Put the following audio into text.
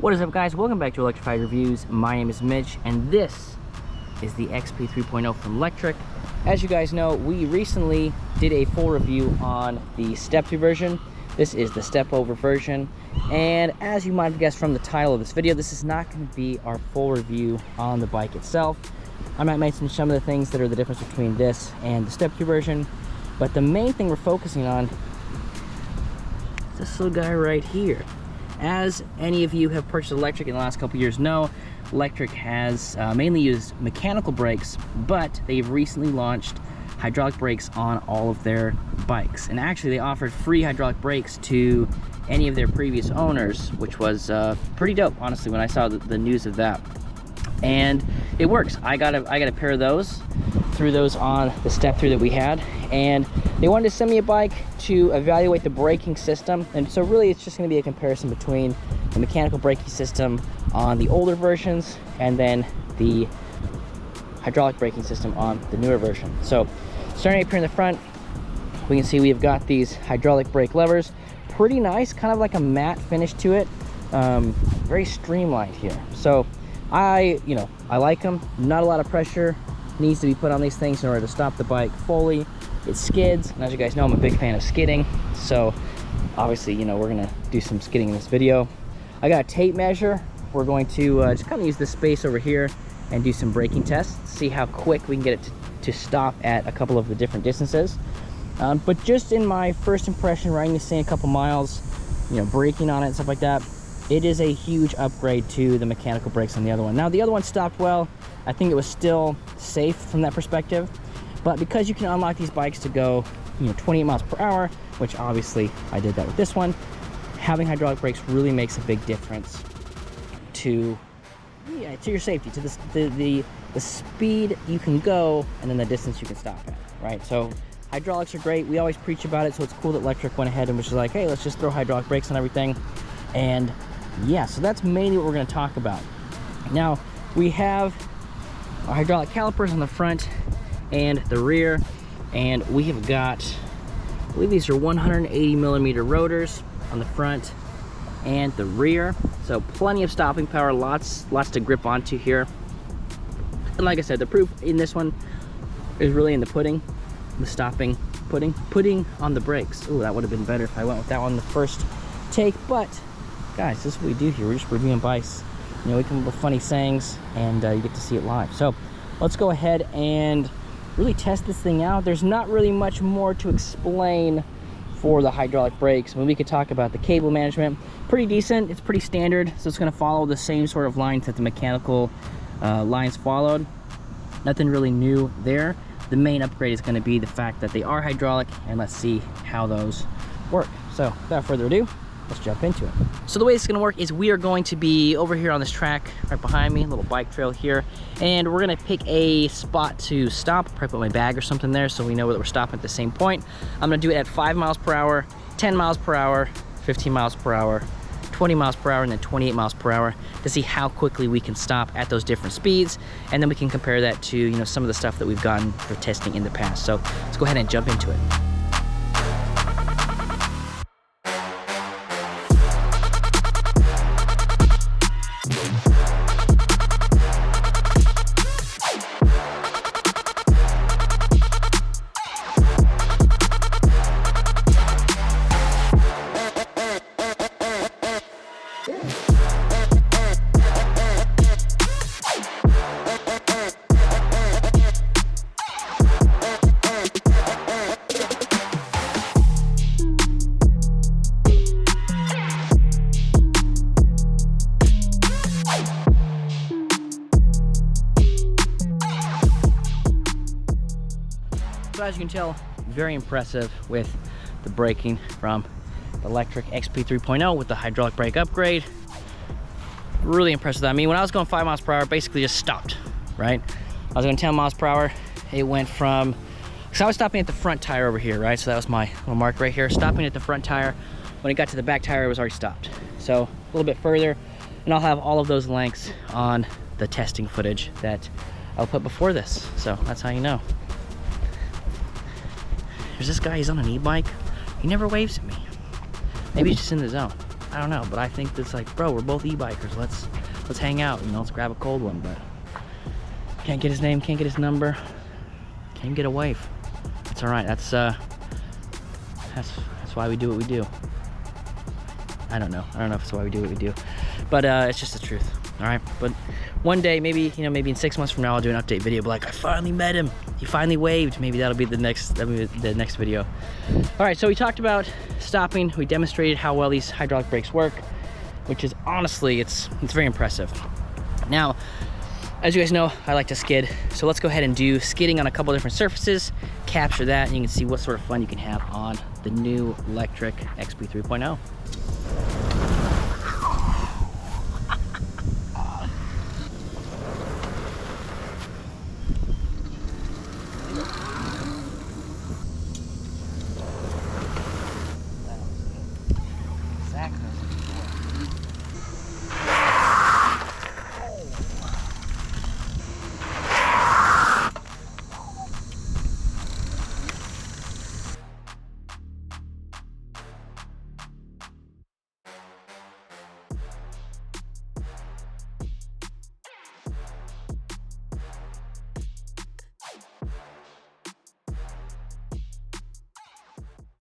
What is up, guys? Welcome back to Electrified Reviews. My name is Mitch, and this is the XP 3.0 from Lectric. As you guys know, we recently did a full review on the step-through version. This is the step-over version, and as you might have guessed from the title of this video, this is not going to be our full review on the bike itself. I might mention some of the things that are the difference between this and the step-through version, but the main thing we're focusing on is this little guy right here. As any of you have purchased Lectric in the last couple years know, Lectric has mainly used mechanical brakes, but they've recently launched hydraulic brakes on all of their bikes. And actually they offered free hydraulic brakes to any of their previous owners, which was pretty dope, honestly, when I saw the news of that. And it works. I got a pair of those, threw those on the step-through that we had, and they wanted to send me a bike to evaluate the braking system. And so really it's just going to be a comparison between the mechanical braking system on the older versions and then the hydraulic braking system on the newer version. So starting up here in the front, we can see we've got these hydraulic brake levers. Pretty nice, kind of like a matte finish to it. Very streamlined here. So I like them. Not a lot of pressure needs to be put on these things in order to stop the bike fully. It skids, and as you guys know, I'm a big fan of skidding, so obviously, we're gonna do some skidding in this video. I got a tape measure. We're going to just kind of use this space over here and do some braking tests, see how quick we can get it to stop at a couple of the different distances. But just in my first impression, riding this thing a couple miles, braking on it and stuff like that, it is a huge upgrade to the mechanical brakes on the other one. Now, the other one stopped well. I think it was still safe from that perspective, but because you can unlock these bikes to go 28 miles per hour, which obviously I did that with this one, having hydraulic brakes really makes a big difference to your safety, to the speed you can go and then the distance you can stop at, right? So hydraulics are great. We always preach about it, so it's cool that Lectric went ahead and was just like, hey, let's just throw hydraulic brakes on everything. And yeah, so that's mainly what we're going to talk about. Now, we have our hydraulic calipers on the front and the rear, and we have got, I believe these are 180 millimeter rotors on the front and the rear, so plenty of stopping power, lots to grip onto here. And like I said, the proof in this one is really in the pudding, the stopping, putting on the brakes. Ooh, that would have been better if I went with that one the first take, but guys, this is what we do here. We're just reviewing bikes. We come up with funny sayings, and you get to see it live. So let's go ahead and really test this thing out. There's not really much more to explain for the hydraulic brakes. I mean, we could talk about the cable management. Pretty decent. It's pretty standard, so it's going to follow the same sort of lines that the mechanical lines followed. Nothing really new there. The main upgrade is going to be the fact that they are hydraulic, and let's see how those work. So without further ado, let's jump into it. So the way it's gonna work is we are going to be over here on this track right behind me, a little bike trail here, and we're gonna pick a spot to stop. Probably put my bag or something there so we know that we're stopping at the same point. I'm gonna do it at 5 miles per hour, 10 miles per hour, 15 miles per hour, 20 miles per hour, and then 28 miles per hour to see how quickly we can stop at those different speeds, and then we can compare that to some of the stuff that we've gotten for testing in the past. So let's go ahead and jump into it. So as you can tell, very impressive with the braking from the Lectric XP 3.0 with the hydraulic brake upgrade. Really impressed with that. I mean, when I was going 5 miles per hour, basically just stopped, right? I was going 10 miles per hour. It went from, so I was stopping at the front tire over here, right? So that was my little mark right here, stopping at the front tire. When it got to the back tire, it was already stopped. So a little bit further, and I'll have all of those lengths on the testing footage that I'll put before this. So that's how you know. There's this guy, he's on an e-bike. He never waves at me. Maybe he's just in the zone. I don't know, but I think that's like, bro, we're both e-bikers. Let's hang out, you know, let's grab a cold one. But can't get his name, can't get his number, can't even get a wife. It's all right. That's why we do what we do. I don't know if it's why we do what we do, but it's just the truth. All right, but one day, maybe, you know, maybe in 6 months from now, I'll do an update video, but like, I finally met him. He finally waved. Maybe that'll be the next video. All right, so we talked about stopping. We demonstrated how well these hydraulic brakes work, which is honestly, it's very impressive. Now, as you guys know, I like to skid, so let's go ahead and do skidding on a couple different surfaces, capture that, and you can see what sort of fun you can have on the new Lectric XP 3.0.